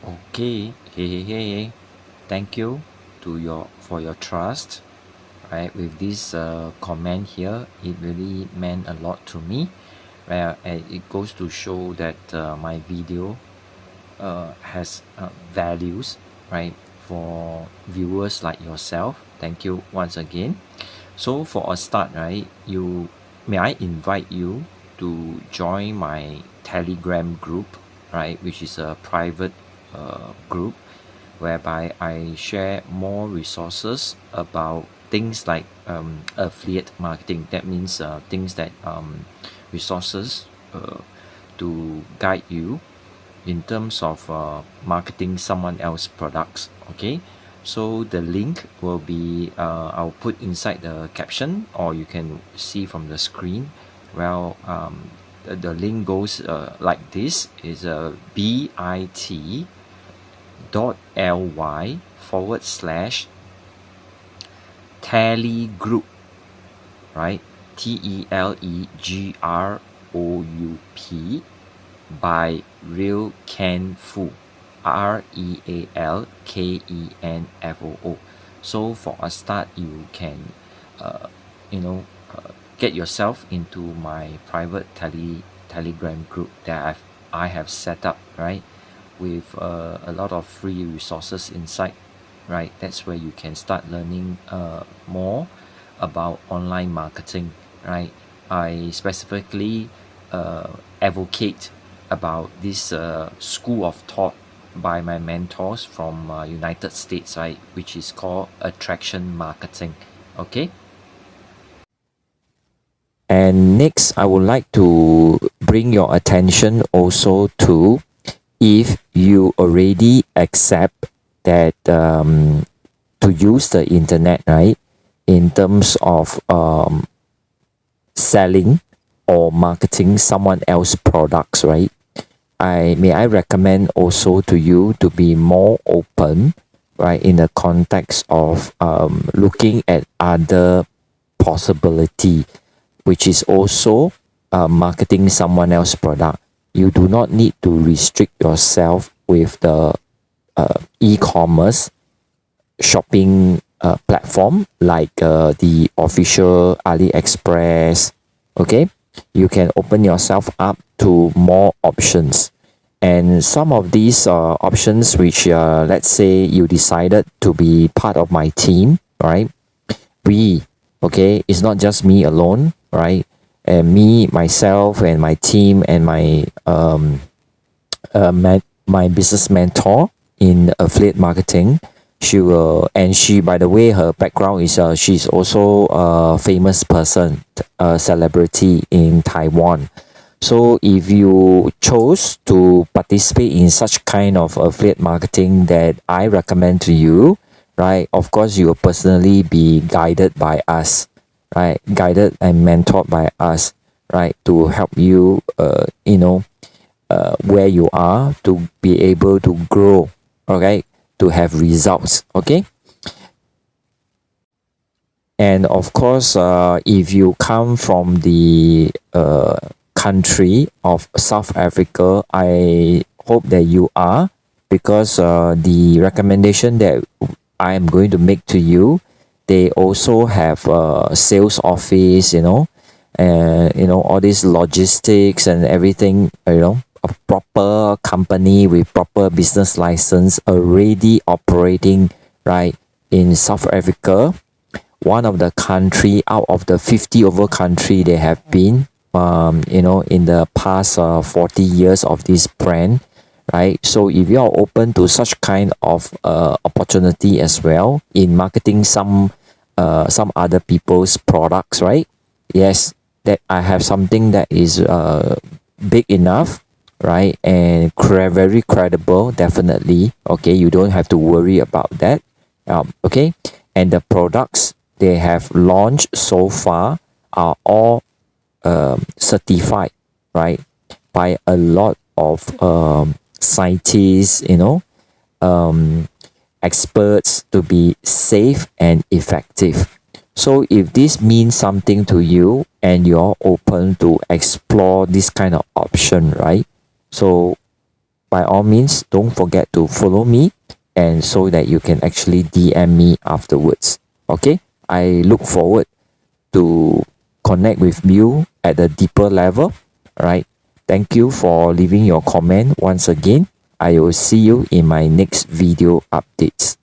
Okay, hey. Thank you for your trust. Right, with this comment here, it really meant a lot to me. And it goes to show that my video has values, right, for viewers like yourself. Thank you once again. So for a start, right, may I invite you to join my Telegram group, right, which is a private group whereby I share more resources about things like affiliate marketing. That means things that resources to guide you in terms of marketing someone else's products. Okay, so the link will be I'll put inside the caption, or you can see from the screen. Well, the link goes like this: is bit.ly telegroup, right? TELEGROUP by Real Can Fu, REALKENFOO. So for a start, you can uh, you know get yourself into my private telegram group that I have set up, right, with a lot of free resources inside, right? That's where you can start learning more about online marketing, right? I specifically advocate about this school of thought by my mentors from United States, right, which is called attraction marketing. Okay. And next, I would like to bring your attention also to, if you already accept that to use the internet, right, in terms of selling or marketing someone else's products, right, I recommend also to you to be more open, right, in the context of looking at other possibility, which is also marketing someone else's product. You do not need to restrict yourself with the e-commerce shopping platform like the official AliExpress. Okay, you can open yourself up to more options, and some of these options which let's say you decided to be part of my team, right? Okay, it's not just me alone, right? And me, myself, and my team, and my business mentor in affiliate marketing. She, by the way, her background is she's also a famous person, a celebrity in Taiwan. So if you chose to participate in such kind of affiliate marketing that I recommend to you, right? Of course, you will personally be guided by us, right? Guided and mentored by us, right? To help you, where you are, to be able to grow, okay? To have results, okay? And of course, if you come from the country of South Africa, I hope that you are, because the recommendation that I am going to make to you, they also have a sales office, and all these logistics and everything, a proper company with proper business license already operating, right, in South Africa, one of the country out of the 50 over country they have been, in the past 40 years of this brand, right? So if you are open to such kind of opportunity as well in marketing some other people's products, right? Yes, that I have something that is big enough, right, and very credible, definitely. Okay, you don't have to worry about that. Okay, and the products they have launched so far are all certified, right, by a lot of scientists, experts, to be safe and effective. So if this means something to you and you're open to explore this kind of option, right? So by all means, don't forget to follow me, and so that you can actually DM me afterwards. Okay, I look forward to connect with you at a deeper level. Right, thank you for leaving your comment once again. I will see you in my next video updates.